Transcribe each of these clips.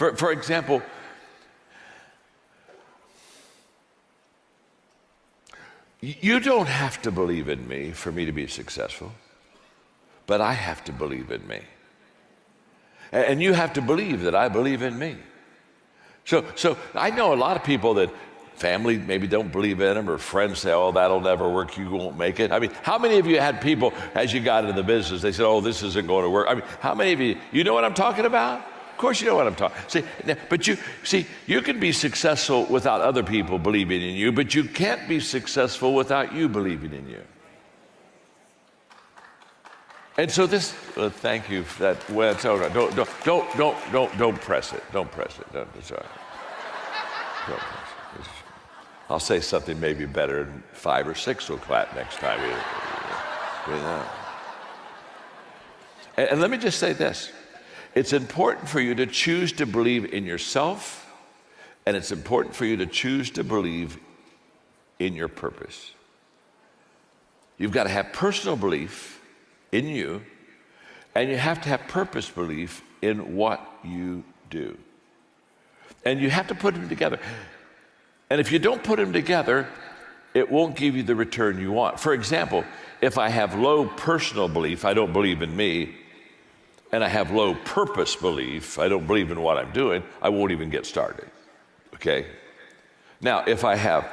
For example, you don't have to believe in me for me to be successful, but I have to believe in me. And you have to believe that I believe in me. So I know a lot of people that family maybe don't believe in them, or friends say, oh, that'll never work, you won't make it. I mean, how many of you had people, as you got into the business, they said, oh, this isn't going to work? I mean, how many of you know what I'm talking about? Of course you know what I'm talking about. But you can be successful without other people believing in you, but you can't be successful without you believing in you. And so this, thank you for that. Well, it's all right. Don't press it. Don't press it. It's all right. Don't press it. I'll say something maybe better, and 5 or 6 will clap next time. And let me just say this. It's important for you to choose to believe in yourself, and it's important for you to choose to believe in your purpose. You've got to have personal belief in you, and you have to have purpose belief in what you do. And you have to put them together. And if you don't put them together, it won't give you the return you want. For example, if I have low personal belief, I don't believe in me, and I have low purpose belief, I don't believe in what I'm doing, I won't even get started, okay? Now, if I have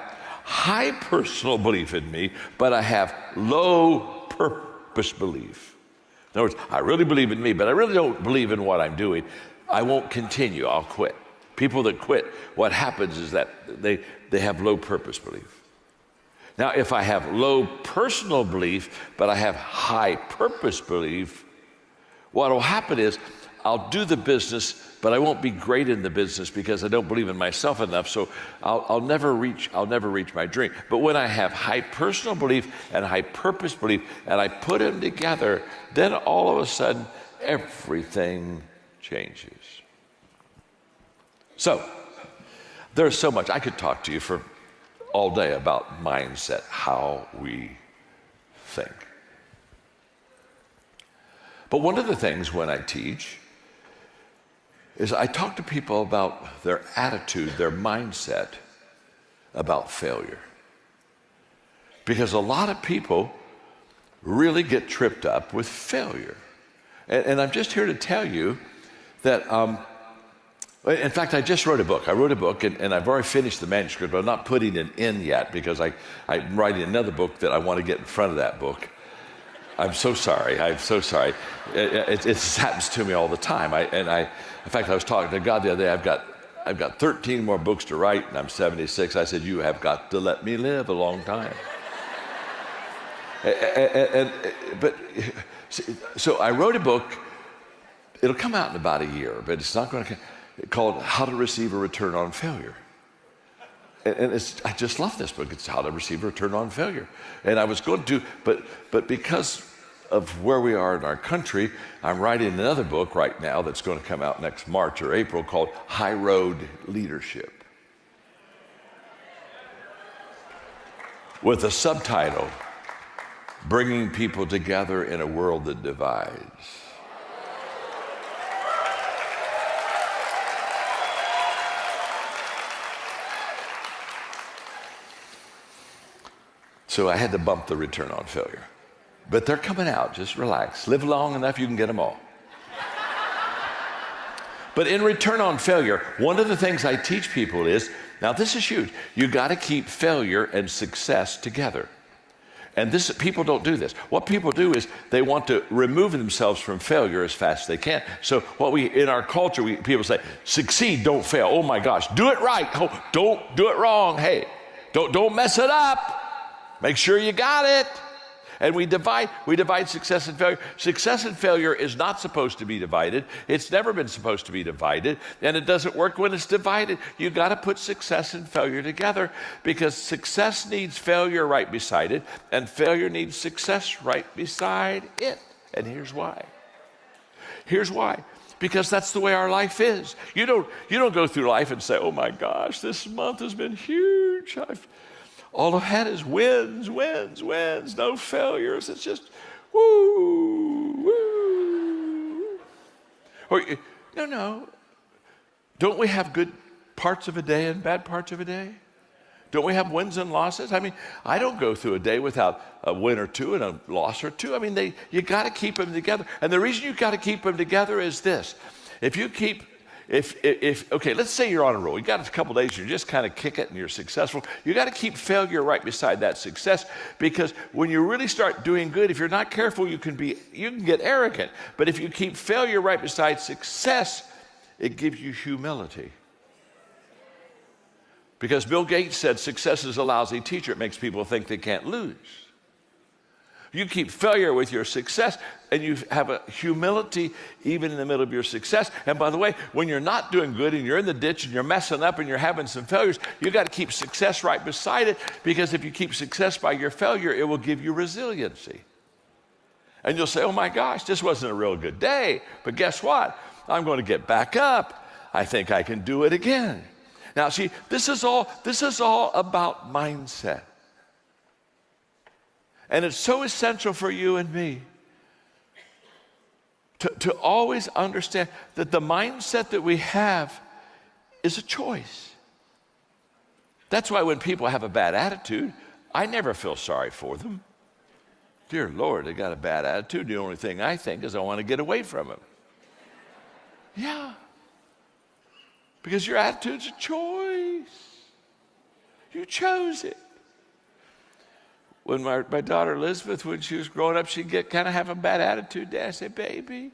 high personal belief in me, but I have low purpose belief. In other words, I really believe in me, but I really don't believe in what I'm doing, I won't continue, I'll quit. People that quit, what happens is that they have low purpose belief. Now, if I have low personal belief, but I have high purpose belief, what will happen is I'll do the business, but I won't be great in the business because I don't believe in myself enough, so I'll never reach my dream. But when I have high personal belief and high purpose belief, and I put them together, then all of a sudden, everything changes. So, there's so much. I could talk to you for all day about mindset, how we think. But one of the things when I teach is I talk to people about their attitude, their mindset about failure. Because a lot of people really get tripped up with failure. And I'm just here to tell you that, in fact, I just wrote a book. I wrote a book, and I've already finished the manuscript, but I'm not putting it in yet because I'm writing another book that I want to get in front of that book. I'm so sorry. I'm so sorry. It happens to me all the time. In fact, I was talking to God the other day. I've got 13 more books to write, and I'm 76. I said, you have got to let me live a long time. So I wrote a book. It'll come out in about a year, but it's not going to come. Called How to Receive a Return on Failure. And I just love this book. It's How to Receive a Return on Failure. And I was going to, but because of where we are in our country, I'm writing another book right now that's going to come out next March or April called High Road Leadership, with a subtitle, Bringing People Together in a World That Divides. So I had to bump the return on failure. But they're coming out, just relax. Live long enough, you can get them all. But in return on failure, one of the things I teach people is, now this is huge, you gotta keep failure and success together. And people don't do this. What people do is they want to remove themselves from failure as fast as they can. So in our culture, people say, succeed, don't fail. Oh my gosh, do it right, don't do it wrong. Hey, don't mess it up. Make sure you got it. And we divide success and failure. Success and failure is not supposed to be divided. It's never been supposed to be divided. And it doesn't work when it's divided. You got to put success and failure together, because success needs failure right beside it, and failure needs success right beside it. And here's why. Here's why. Because that's the way our life is. You don't go through life and say, oh my gosh, this month has been huge. All I've had is wins, no failures. It's just woo, woo. Or, no. Don't we have good parts of a day and bad parts of a day? Don't we have wins and losses? I mean, I don't go through a day without a win or two and a loss or two. I mean, you got to keep them together. And the reason you got to keep them together is this. Okay, let's say you're on a roll. You got a couple days, you're just kind of kick it and you're successful. You got to keep failure right beside that success, because when you really start doing good, if you're not careful, you can get arrogant. But if you keep failure right beside success, it gives you humility. Because Bill Gates said success is a lousy teacher. It makes people think they can't lose. You keep failure with your success, and you have a humility even in the middle of your success. And by the way, when you're not doing good and you're in the ditch and you're messing up and you're having some failures, you got to keep success right beside it, because if you keep success by your failure, it will give you resiliency. And you'll say, oh my gosh, this wasn't a real good day, but guess what? I'm going to get back up. I think I can do it again. Now, see, this is all about mindset. And it's so essential for you and me to always understand that the mindset that we have is a choice. That's why when people have a bad attitude, I never feel sorry for them. Dear Lord, they got a bad attitude. The only thing I think is I want to get away from them. Yeah. Because your attitude's a choice. You chose it. When my daughter Elizabeth, when she was growing up, she'd kind of have a bad attitude. Dad, I say, baby,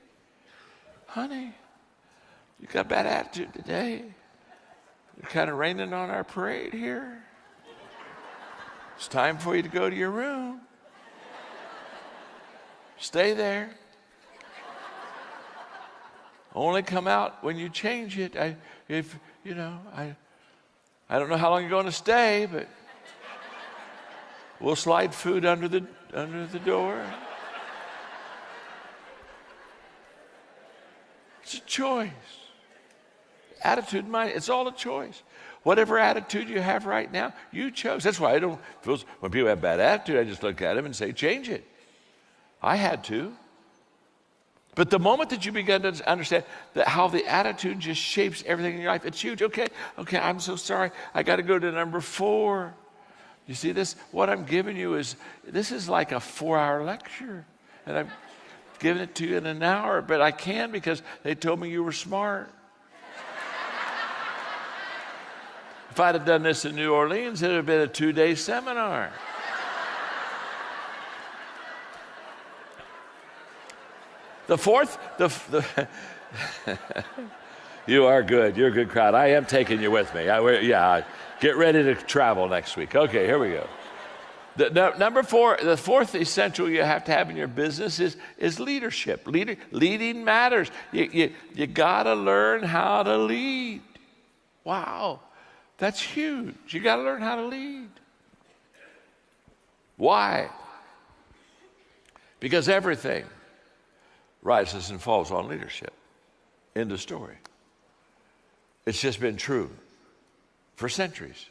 honey, you got a bad attitude today. You're kind of raining on our parade here. It's time for you to go to your room. Stay there. Only come out when you change it. I don't know how long you're going to stay, but we'll slide food under the door. It's a choice. Attitude, mind, it's all a choice. Whatever attitude you have right now, you chose. That's why when people have bad attitude, I just look at them and say, change it. I had to. But the moment that you begin to understand that how the attitude just shapes everything in your life, it's huge. Okay, I'm so sorry. I got to go to number 4. You see this? What I'm giving you is like a 4-hour lecture. And I'm giving it to you in an hour, but I can because they told me you were smart. If I'd have done this in New Orleans, it would have been a 2-day seminar. The fourth, you are good. You're a good crowd. I am taking you with me. Get ready to travel next week. Okay, here we go. Number 4, the fourth essential you have to have in your business is leadership. Leading matters. You got to learn how to lead. Wow, that's huge. You got to learn how to lead. Why? Because everything rises and falls on leadership. End of story. It's just been true for centuries.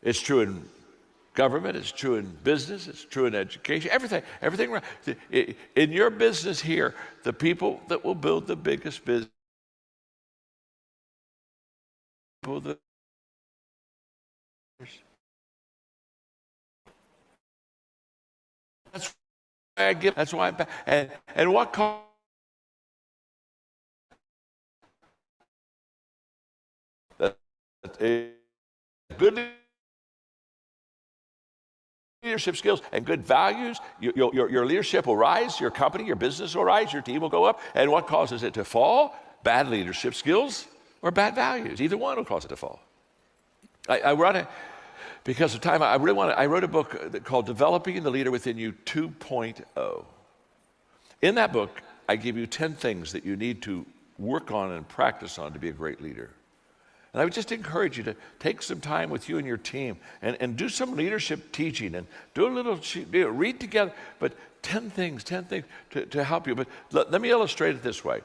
It's true in government, it's true in business, it's true in education, everything. In your business here, the people that will build the biggest business, that's why and what caused good leadership skills and good values, your leadership will rise, your company, your business will rise, your team will go up. And what causes it to fall? Bad leadership skills or bad values. Either one will cause it to fall. Because of time, I wrote a book called Developing the Leader Within You 2.0. In that book, I give you 10 things that you need to work on and practice on to be a great leader. And I would just encourage you to take some time with you and your team and do some leadership teaching and do a little, read together, but 10 things to help you. But let me illustrate it this way.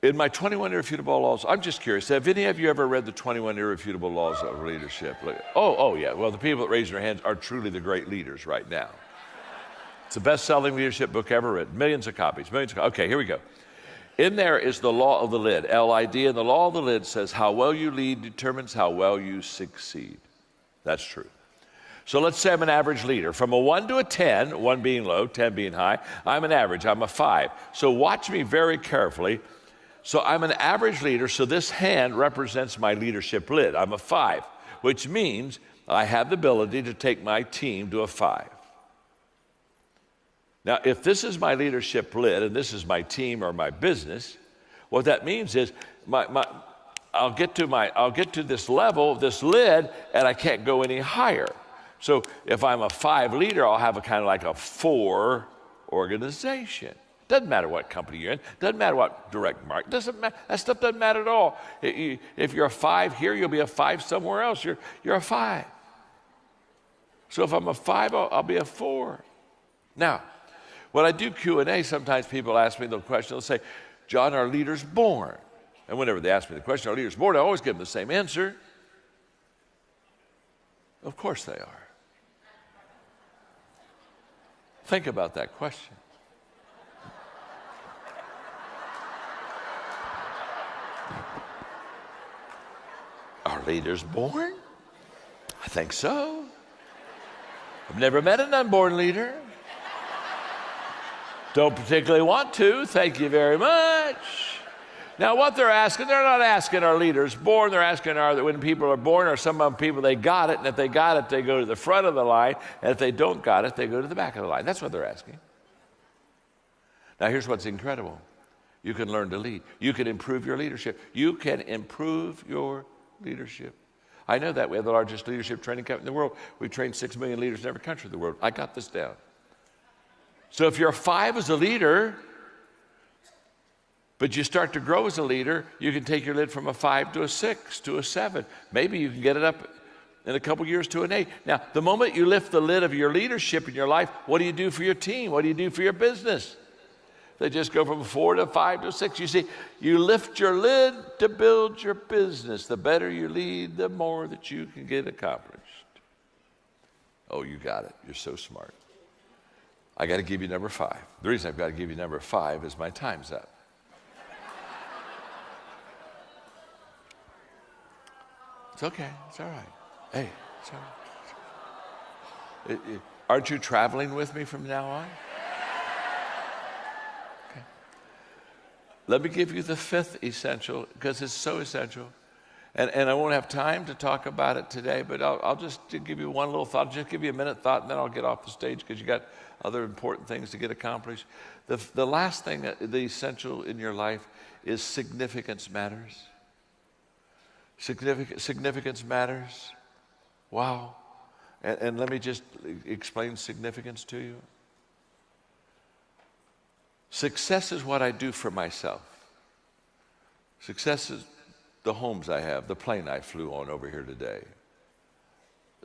In my 21 irrefutable laws, I'm just curious, have any of you ever read the 21 irrefutable laws of leadership? Oh yeah, well, the people that raise their hands are truly the great leaders right now. It's the best-selling leadership book ever written. Millions of copies. Okay, here we go. In there is the law of the lid, L-I-D, and the law of the lid says how well you lead determines how well you succeed. That's true. So let's say I'm an average leader. From a 1 to a 10, 1 being low, 10 being high, I'm an average, I'm a 5. So watch me very carefully. So I'm an average leader, so this hand represents my leadership lid. I'm a 5, which means I have the ability to take my team to a 5. Now, if this is my leadership lid and this is my team or my business, what that means is I'll get to this level, this lid, and I can't go any higher. So if I'm a 5 leader, I'll have a kind of like a 4 organization. Doesn't matter what company you're in. Doesn't matter what direct market. Doesn't matter. That stuff doesn't matter at all. If you're a 5 here, you'll be a 5 somewhere else. You're a 5. So if I'm a 5, I'll be a 4. Now, when I do Q&A, sometimes people ask me the question. They'll say, John, are leaders born? And whenever they ask me the question, are leaders born? I always give them the same answer. Of course they are. Think about that question. Are leaders born? I think so. I've never met an unborn leader. Don't particularly want to. Thank you very much. Now, what they're asking, they're not asking are leaders born. They're asking when people are born, are some of them people they got it, and if they got it, they go to the front of the line, and if they don't got it, they go to the back of the line. That's what they're asking. Now, here's what's incredible. You can learn to lead. You can improve your leadership. You can improve your leadership. I know that. We have the largest leadership training company in the world. We've trained 6 million leaders in every country in the world. I got this down. So if you're a 5 as a leader, but you start to grow as a leader, you can take your lid from a 5 to a 6 to a 7. Maybe you can get it up in a couple years to an 8. Now, the moment you lift the lid of your leadership in your life, what do you do for your team? What do you do for your business? They just go from a 4 to a 5 to a 6. You see, you lift your lid to build your business. The better you lead, the more that you can get accomplished. Oh, you got it. You're so smart. I got to give you number 5. The reason I've got to give you number 5 is my time's up. It's okay. It's all right. Hey, it's all right. Aren't you traveling with me from now on? Okay. Let me give you the 5th essential, because it's so essential. And I won't have time to talk about it today, but I'll just give you one little thought. I'll just give you a minute thought, and then I'll get off the stage because you got other important things to get accomplished. The last thing, the essential in your life is significance matters. Significance matters. Wow. And let me just explain significance to you. Success is what I do for myself. Success is the homes I have, the plane I flew on over here today.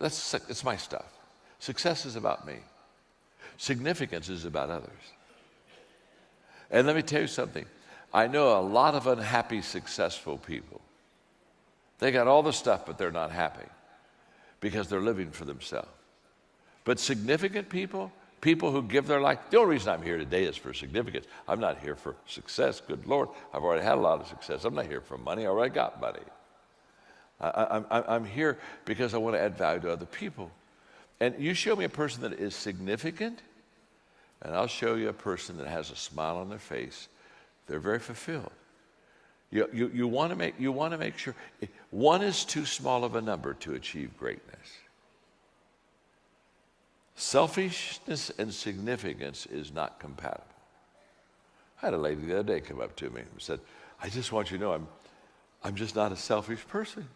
It's my stuff. Success is about me. Significance is about others. And let me tell you something. I know a lot of unhappy, successful people. They got all the stuff, but they're not happy because they're living for themselves. But significant people, people who give their life, the only reason I'm here today is for significance. I'm not here for success. Good Lord, I've already had a lot of success. I'm not here for money. I already got money. I'm here because I want to add value to other people. And you show me a person that is significant, and I'll show you a person that has a smile on their face. They're very fulfilled. You want to make sure one is too small of a number to achieve greatness. Selfishness and significance is not compatible. I had a lady the other day come up to me and said, I just want you to know I'm just not a selfish person.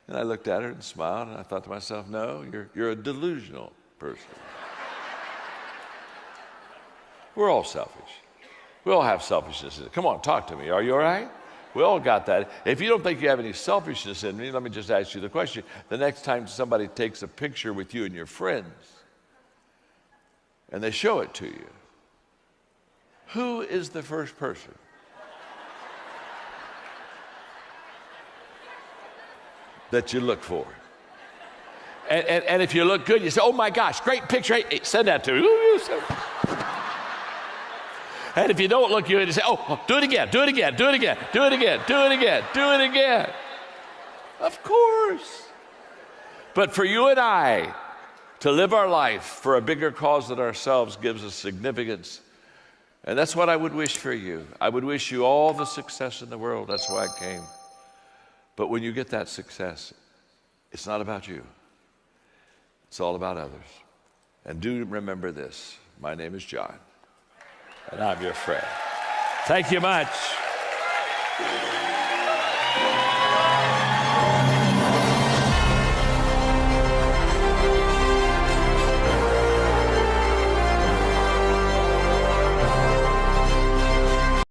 And I looked at her and smiled, and I thought to myself, no, you're a delusional person. We're all selfish. We all have selfishness in it. Come on, talk to me. Are you all right? We all got that. If you don't think you have any selfishness in me, let me just ask you the question. The next time somebody takes a picture with you and your friends, and they show it to you, who is the first person? That you look for? And if you look good, you say, oh my gosh, great picture. Hey, send that to me. And if you don't look, you say, oh, do it again, do it again, do it again, do it again, do it again, do it again. Of course. But for you and I to live our life for a bigger cause than ourselves gives us significance. And that's what I would wish for you. I would wish you all the success in the world. That's why I came. But when you get that success, it's not about you. It's all about others. And do remember this. My name is John, and I'm your friend. Thank you much.